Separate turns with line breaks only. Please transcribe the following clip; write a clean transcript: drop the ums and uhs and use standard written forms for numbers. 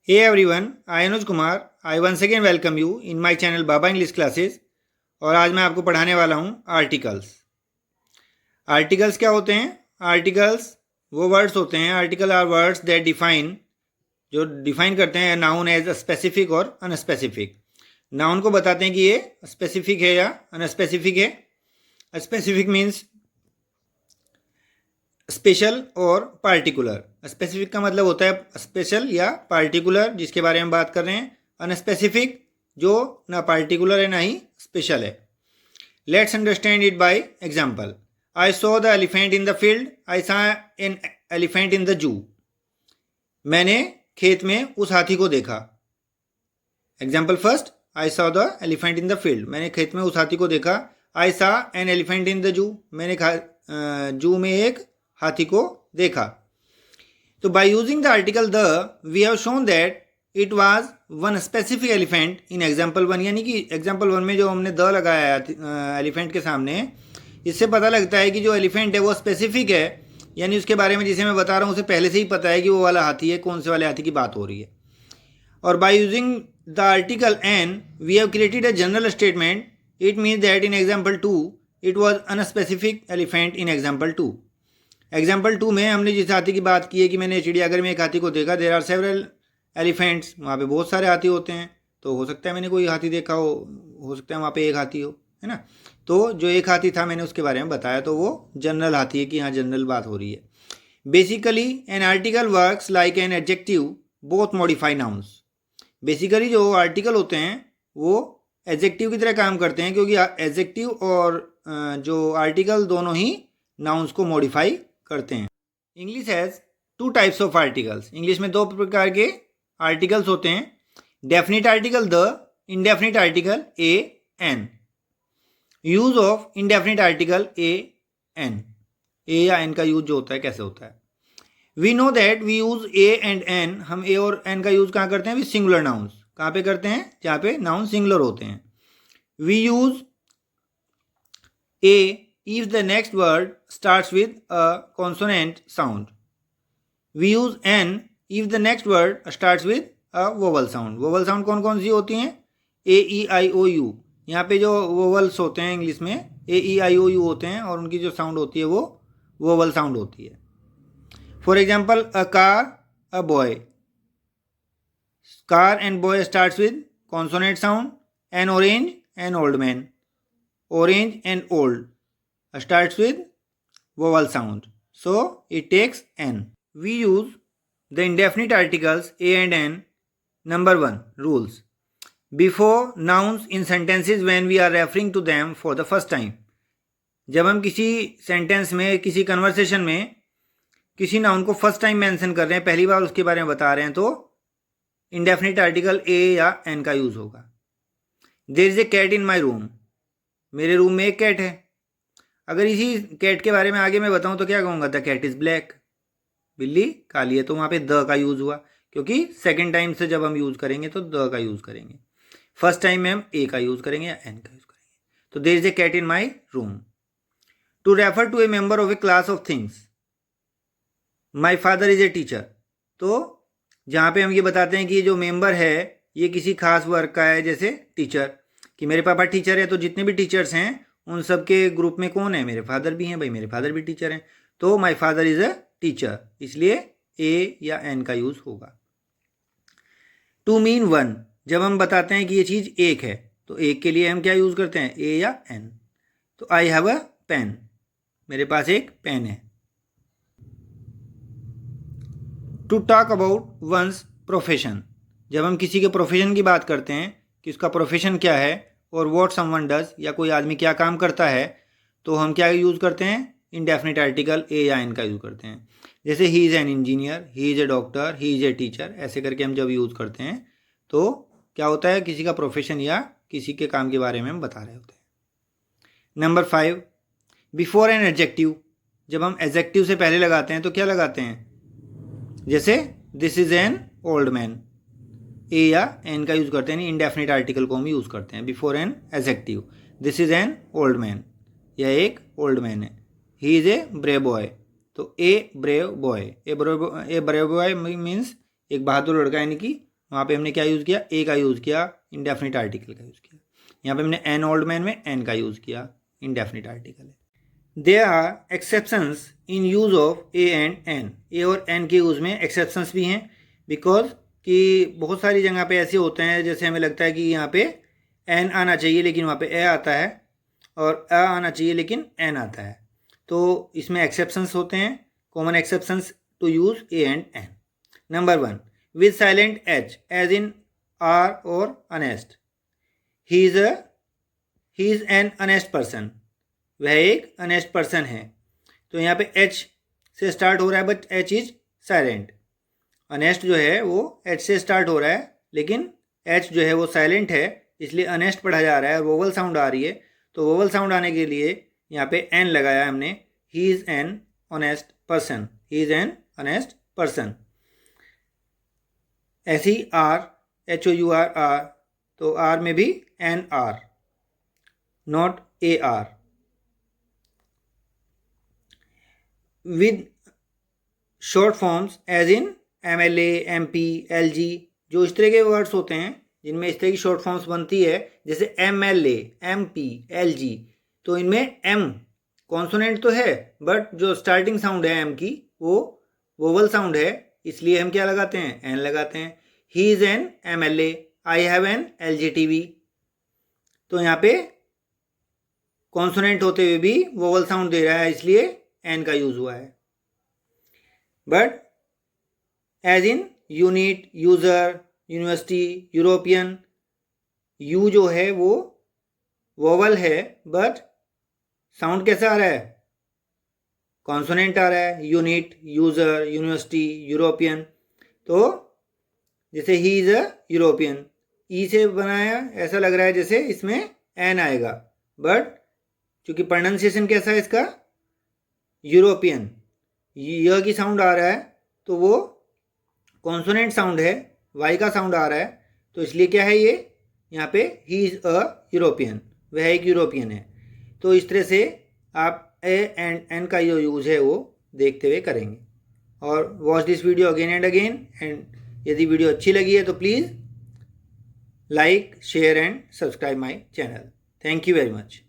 Hey everyone, I Anuj Kumar. I once again welcome you in my channel Baba English classes. और आज मैं आपको पढ़ाने वाला हूँ आर्टिकल्स। आर्टिकल्स क्या होते हैं? आर्टिकल्स वो वर्ड्स होते हैं, article are words that define, जो डिफाइन करते हैं नाउन एज अ स्पेसिफिक और अनस्पेसिफिक। नाउन को बताते हैं कि ये स्पेसिफिक है या अनस्पेसिफिक है। स्पेसिफिक मीन्स स्पेशल और पार्टिकुलर। स्पेसिफिक का मतलब होता है स्पेशल या पार्टिकुलर, जिसके बारे में बात कर रहे हैं। अनस्पेसिफिक जो ना पार्टिकुलर है ना ही स्पेशल है। Let's understand it by example. I saw the elephant in the field, I saw an elephant in the zoo. मैंने खेत में उस हाथी को देखा। Example first, I saw the elephant in the field, मैंने खेत में उस हाथी को देखा। I saw an elephant in the zoo, मैंने जू में एक हाथी को देखा। तो by using the article the we have shown that it was one specific elephant in example one. यानी कि एग्जाम्पल वन में जो हमने द लगाया है एलिफेंट के सामने, इससे पता लगता है कि जो एलिफेंट है वो स्पेसिफिक है, यानी उसके बारे में जिसे मैं बता रहा हूँ उसे पहले से ही पता है कि वो वाला हाथी है, कौन से वाले हाथी की बात हो रही है। और by using the article an we have created a general statement. It means that in example two it was unspecific elephant in example two. Example two में हमने जिस हाथी की बात की है कि मैंने चिड़ियाघर में एक हाथी को देखा, देर आर सेवरल एलिफेंट्स, वहाँ पे बहुत सारे हाथी होते हैं। तो हो सकता है मैंने कोई हाथी देखा हो सकता है वहाँ पे एक हाथी हो, है ना। तो जो एक हाथी था मैंने उसके बारे में बताया, तो वो जनरल हाथी है कि हाँ जनरल बात हो रही है। Basically an article works like an adjective both modify nouns. Basically जो आर्टिकल होते हैं वो एडजेक्टिव की तरह काम करते हैं, क्योंकि एडजेक्टिव और जो आर्टिकल दोनों ही नाउन्स को मॉडिफाई करते हैं। English has two types of articles. English में दो प्रकार के आर्टिकल्स होते हैं, definite article the, indefinite article a an. Use of indefinite article a an, a या एन का यूज जो होता है कैसे होता है। We know that we use a and an. हम ए और एन का यूज कहाँ करते हैं? With singular nouns. कहाँ पे करते हैं? जहाँ पे नाउन सिंगुलर होते हैं। We use a if the next word starts with a consonant sound. We use n if the next word starts with a vowel sound. vowel sound कौन कौन सी होती हैं? ए ई आई ओ यू। यहाँ पे जो वोवल्स होते हैं इंग्लिश में ए ई आई ओ यू होते हैं, और उनकी जो साउंड होती है वो वोवल साउंड होती है। For example a car, a boy. Car and boy starts with consonant sound. N orange, N old man. Orange and old starts with vowel sound, so it takes n. We use the indefinite articles a and n. Number 1, rules before nouns in sentences when we are referring to them for the first time. जब हम किसी sentence में, किसी conversation में किसी noun को first time mention कर रहे हैं, पहली बार उसके बारे में बता रहे हैं, तो इंडेफिनिट आर्टिकल ए या एन का यूज होगा। There is a cat in my room, मेरे रूम में एक कैट है। अगर इसी कैट के बारे में आगे मैं बताऊं तो क्या कहूँगा? द कैट इज़ ब्लैक, बिल्ली काली है। तो वहाँ पे द का यूज़ हुआ, क्योंकि सेकंड टाइम से जब हम यूज़ करेंगे तो द का यूज़ करेंगे। फर्स्ट टाइम में हम ए का यूज़ करेंगे या एन का यूज़ करेंगे। तो there is a cat in my room. To refer to a member of a class of things, my father is a teacher. तो जहाँ पे हम ये बताते हैं कि ये जो मेंबर है ये किसी खास वर्क का है, जैसे टीचर, कि मेरे पापा टीचर है, तो जितने भी टीचर्स हैं उन सब के ग्रुप में कौन है? मेरे फादर भी हैं, भाई मेरे फादर भी टीचर हैं, तो my father is a teacher, इसलिए ए या एन का यूज होगा। टू मीन वन, जब हम बताते हैं कि ये चीज एक है, तो एक के लिए हम क्या यूज करते हैं? ए या एन। तो आई हैव अ पेन, मेरे पास एक पेन है। To talk about one's profession, जब हम किसी के प्रोफेशन की बात करते हैं कि उसका प्रोफेशन क्या है और व्हाट समवन डज, या कोई आदमी क्या काम करता है, तो हम क्या यूज़ करते हैं? इनडेफिनिट आर्टिकल ए या एन का यूज़ करते हैं। जैसे ही is an engineer, he is A doctor, he is a teacher, ऐसे करके हम जब यूज़ करते हैं तो क्या होता है? किसी का प्रोफेशन या किसी के काम के बारे में हम बता रहे होते हैं। नंबर 5, बिफोर एन एडजेक्टिव, जब हम एडजेक्टिव से पहले लगाते हैं तो क्या लगाते हैं? जैसे this is an old man, a या एन का यूज़ करते हैं, नहीं इनडेफिनिट आर्टिकल को हम यूज़ करते हैं before an adjective. This is an old man, यह एक ओल्ड मैन है। He is a brave boy, तो a brave boy, a brave boy means एक बहादुर लड़का, यानी कि वहाँ पे हमने क्या यूज़ किया, ए का यूज़ किया, इंडेफिनिट आर्टिकल का यूज़ किया। यहाँ पे हमने एन ओल्ड मैन में एन का यूज़ किया, इंडेफिनिट आर्टिकल है। There are exceptions in use of a and an. A और एन के यूज़ में एक्सेप्शंस भी हैं, बिकॉज कि बहुत सारी जगह पे ऐसे होते हैं जैसे हमें लगता है कि यहाँ पे एन आना चाहिए लेकिन वहाँ पे ए आता है, और अ आना चाहिए लेकिन एन आता है। तो इसमें एक्सेप्शंस होते हैं, common exceptions to use a and an. Number 1, with silent h as in hour और honest. He is an honest person. वह एक अनेस्ट पर्सन है। तो यहाँ पे एच से स्टार्ट हो रहा है but H is silent. Honest जो है वो एच से स्टार्ट हो रहा है लेकिन एच जो है वो साइलेंट है, इसलिए अनेस्ट पढ़ा जा रहा है और वोवल साउंड आ रही है। तो वोवल साउंड आने के लिए यहाँ पे एन लगाया हमने। He is an honest person, he is an honest person. ऐसी आर, HOUR आर, तो आर में भी an hour, not a hour. With short forms as in MLA, MP, LG, जो इस तरह के वर्ड्स होते हैं जिनमें इस तरह की शॉर्ट फॉर्म्स बनती है, जैसे MLA, MP, LG, तो इनमें M कॉन्सोनेंट तो है बट जो स्टार्टिंग साउंड है M की वो वोवल साउंड है, इसलिए हम क्या लगाते हैं, एन लगाते हैं। ही is N MLA, I have an LG TV। तो यहाँ पे कॉन्सोनेंट होते हुए भी वोवल साउंड दे रहा है, इसलिए एन का यूज़ हुआ है। But as in unit, user, university, European, U जो है वो वोवल है बट साउंड कैसा आ रहा है, कॉन्सोनेंट आ रहा है। यूनिट, यूज़र, यूनिवर्सिटी, यूरोपियन, तो जैसे ही इज़ अ यूरोपियन, ई से बनाया, ऐसा लग रहा है जैसे इसमें एन आएगा, बट चूँकि प्रोनाउंसिएशन कैसा है इसका, यूरोपियन, य की साउंड आ रहा है तो वो कॉन्सोनेंट साउंड है, वाई का साउंड आ रहा है, तो इसलिए क्या है ये, यहाँ पे ही इज़ अ यूरोपियन, वह एक यूरोपियन है। तो इस तरह से आप ए एंड एन का जो यूज़ है वो देखते हुए करेंगे। और watch this video again and again, and यदि वीडियो अच्छी लगी है तो please like, share and subscribe my channel. Thank you very much.